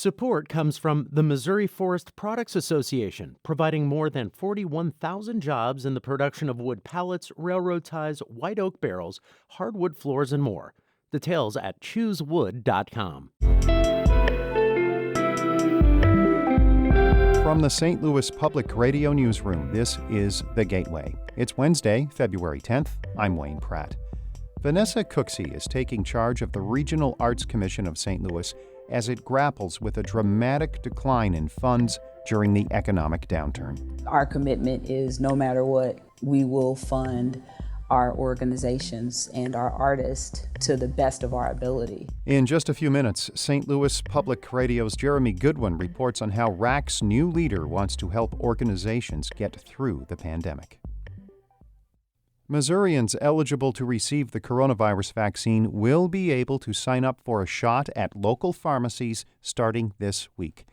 Support comes from the Missouri Forest Products Association, providing more than 41,000 jobs in the production of wood pallets, railroad ties, white oak barrels, hardwood floors, and more. Details at choosewood.com. From the St. Louis Public Radio Newsroom, this is The Gateway. It's Wednesday, February 10th. I'm Wayne Pratt. Vanessa Cooksey is taking charge of the Regional Arts Commission of St. Louis as it grapples with a dramatic decline in funds during the economic downturn. Our commitment is no matter what, we will fund our organizations and our artists to the best of our ability. In just a few minutes, St. Louis Public Radio's Jeremy Goodwin reports on how RAC's new leader wants to help organizations get through the pandemic. Missourians eligible to receive the coronavirus vaccine will be able to sign up for a shot at local pharmacies starting this week.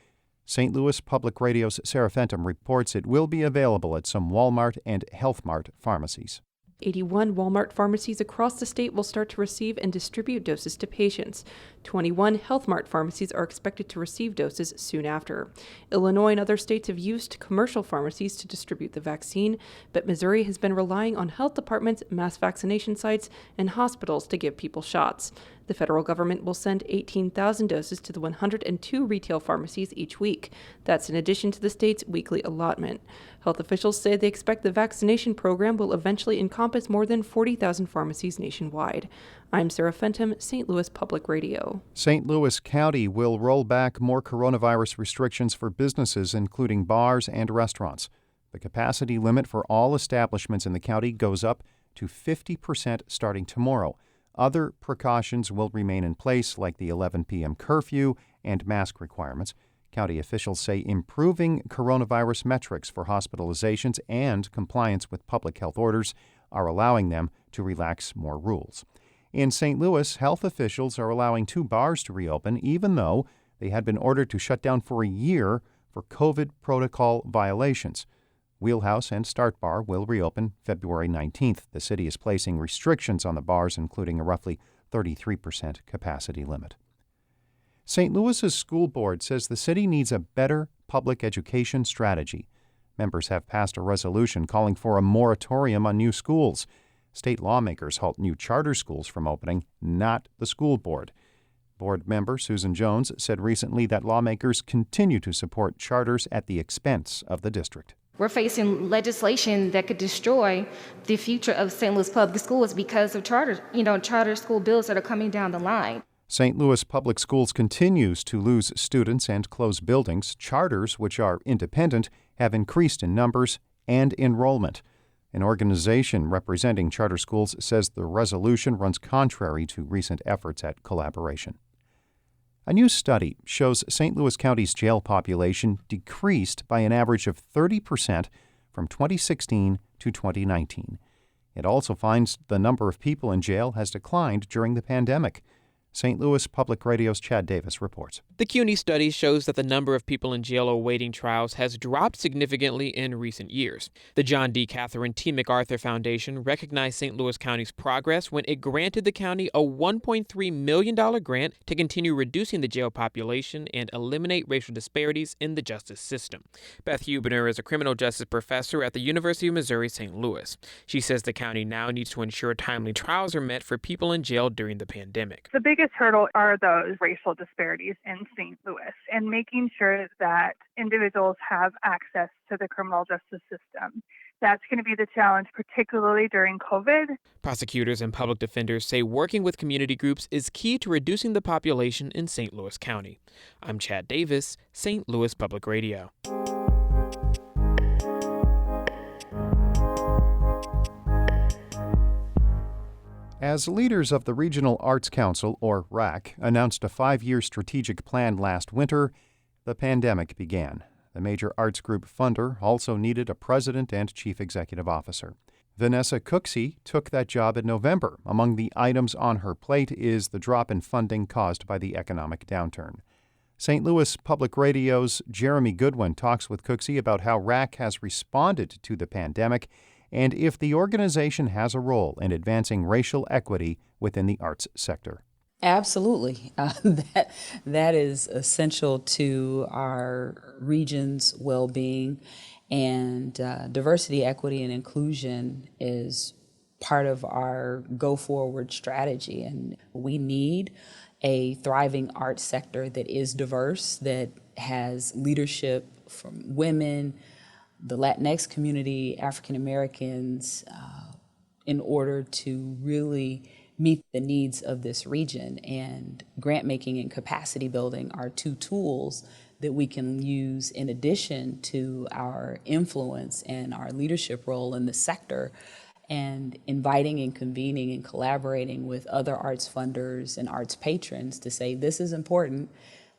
St. Louis Public Radio's Sarah Fenton reports it will be available at some Walmart and Health Mart pharmacies. 81 Walmart pharmacies across the state will start to receive and distribute doses to patients. 21 Health Mart pharmacies are expected to receive doses soon after. Illinois and other states have used commercial pharmacies to distribute the vaccine, but Missouri has been relying on health departments, mass vaccination sites, and hospitals to give people shots. The federal government will send 18,000 doses to the 102 retail pharmacies each week. That's in addition to the state's weekly allotment. Health officials say they expect the vaccination program will eventually encompass more than 40,000 pharmacies nationwide. I'm Sarah Fenton, St. Louis Public Radio. St. Louis County will roll back more coronavirus restrictions for businesses, including bars and restaurants. The capacity limit for all establishments in the county goes up to 50% starting tomorrow. Other precautions will remain in place, like the 11 p.m. curfew and mask requirements. County officials say improving coronavirus metrics for hospitalizations and compliance with public health orders are allowing them to relax more rules. In St. Louis, health officials are allowing 2 bars to reopen, even though they had been ordered to shut down for a year for COVID protocol violations. Wheelhouse and Start Bar will reopen February 19th. The city is placing restrictions on the bars, including a roughly 33% capacity limit. St. Louis's school board says the city needs a better public education strategy. Members have passed a resolution calling for a moratorium on new schools. State lawmakers halt new charter schools from opening, not the school board. Board member Susan Jones said recently that lawmakers continue to support charters at the expense of the district. We're facing legislation that could destroy the future of St. Louis public schools because of charter school bills that are coming down the line. St. Louis Public Schools continues to lose students and close buildings. Charters, which are independent, have increased in numbers and enrollment. An organization representing charter schools says the resolution runs contrary to recent efforts at collaboration. A new study shows St. Louis County's jail population decreased by an average of 30% from 2016 to 2019. It also finds the number of people in jail has declined during the pandemic. St. Louis Public Radio's Chad Davis reports. The CUNY study shows that the number of people in jail awaiting trials has dropped significantly in recent years. The John D. Catherine T. MacArthur Foundation recognized St. Louis County's progress when it granted the county a $1.3 million grant to continue reducing the jail population and eliminate racial disparities in the justice system. Beth Hubener is a criminal justice professor at the University of Missouri St. Louis. She says the county now needs to ensure timely trials are met for people in jail during the pandemic. The biggest hurdle are those racial disparities in St. Louis and making sure that individuals have access to the criminal justice system. That's going to be the challenge, particularly during COVID. Prosecutors and public defenders say working with community groups is key to reducing the population in St. Louis County. I'm Chad Davis, St. Louis Public Radio. As leaders of the Regional Arts Council, or RAC, announced a 5-year strategic plan last winter, the pandemic began. The major arts group funder also needed a president and chief executive officer. Vanessa Cooksey took that job in November. Among the items on her plate is the drop in funding caused by the economic downturn. St. Louis Public Radio's Jeremy Goodwin talks with Cooksey about how RAC has responded to the pandemic and if the organization has a role in advancing racial equity within the arts sector. Absolutely. That is essential to our region's well-being, and diversity, equity, and inclusion is part of our go-forward strategy. And we need a thriving arts sector that is diverse, that has leadership from women, the Latinx community, African Americans, in order to really meet the needs of this region. And grant making and capacity building are two tools that we can use in addition to our influence and our leadership role in the sector, and inviting and convening and collaborating with other arts funders and arts patrons to say, this is important.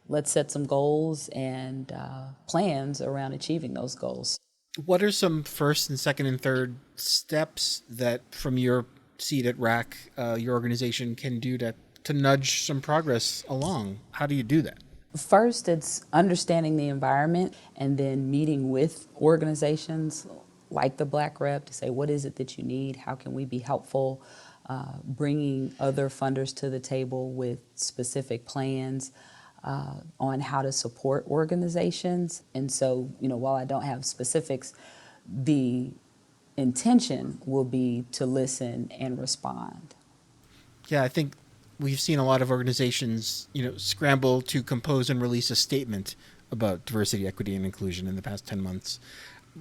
Let's set some goals and plans around achieving those goals. What are some first and second and third steps that, from your seat at RAC, your organization can do to nudge some progress along? How do you do that? First, it's understanding the environment, and then meeting with organizations like the Black Rep to say, what is it that you need? How can we be helpful? Bringing other funders to the table with specific plans on how to support organizations. And so, while I don't have specifics, the intention will be to listen and respond. Yeah, I think we've seen a lot of organizations, scramble to compose and release a statement about diversity, equity, and inclusion in the past 10 months.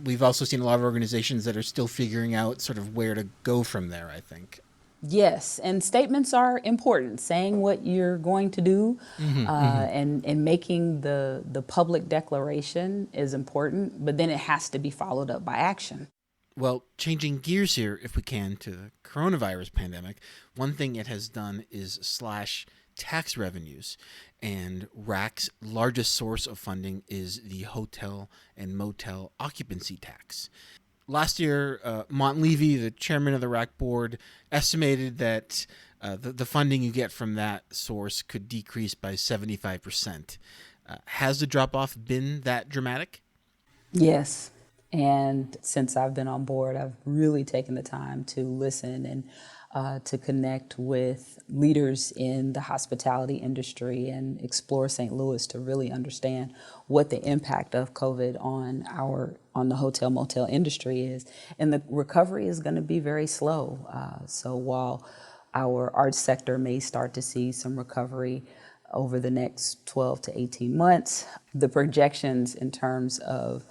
We've also seen a lot of organizations that are still figuring out sort of where to go from there, I think. Yes, and statements are important. Saying what you're going to do and making the public declaration is important, but then it has to be followed up by action. Well, changing gears here, if we can, to the coronavirus pandemic, one thing it has done is slash tax revenues. And RAC's largest source of funding is the hotel and motel occupancy tax. Last year, Montlevy, the chairman of the RAC board, estimated that the funding you get from that source could decrease by 75%. Has the drop-off been that dramatic? Yes. And since I've been on board, I've really taken the time to listen and to connect with leaders in the hospitality industry and explore St. Louis to really understand what the impact of COVID on the hotel motel industry is. And the recovery is going to be very slow. So while our arts sector may start to see some recovery over the next 12 to 18 months, the projections in terms of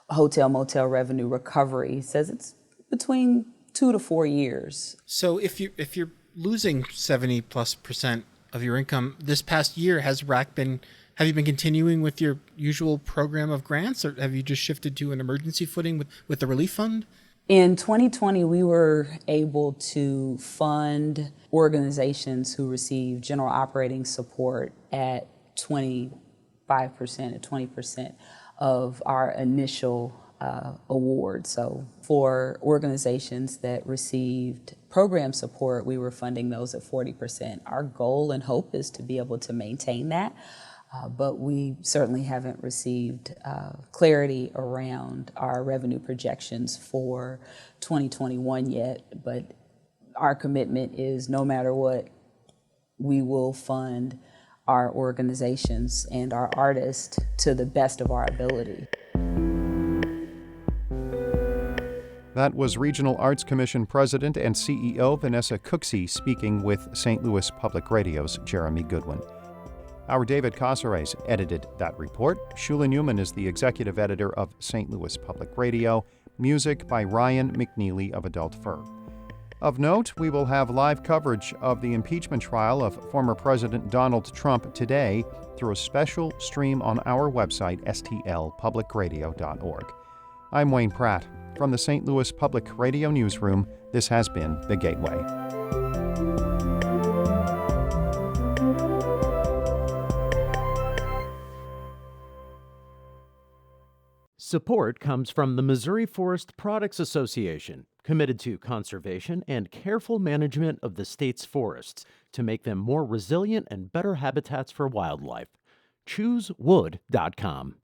hotel motel revenue recovery says it's between 2 to 4 years. So if you're losing 70+% of your income this past year, have you been continuing with your usual program of grants, or have you just shifted to an emergency footing with the relief fund? In 2020, we were able to fund organizations who receive general operating support at 25% or 20% of our initial award. So for organizations that received program support, we were funding those at 40%. Our goal and hope is to be able to maintain that, but we certainly haven't received clarity around our revenue projections for 2021 yet. But our commitment is, no matter what, we will fund our organizations and our artists to the best of our ability. That was Regional Arts Commission President and CEO Vanessa Cooksey speaking with St. Louis Public Radio's Jeremy Goodwin. Our David Casares edited that report. Shula Newman is the executive editor of St. Louis Public Radio. Music by Ryan McNeely of Adult Fur. Of note, we will have live coverage of the impeachment trial of former President Donald Trump today through a special stream on our website, stlpublicradio.org. I'm Wayne Pratt. From the St. Louis Public Radio Newsroom, this has been The Gateway. Support comes from the Missouri Forest Products Association, committed to conservation and careful management of the state's forests to make them more resilient and better habitats for wildlife. ChooseWood.com.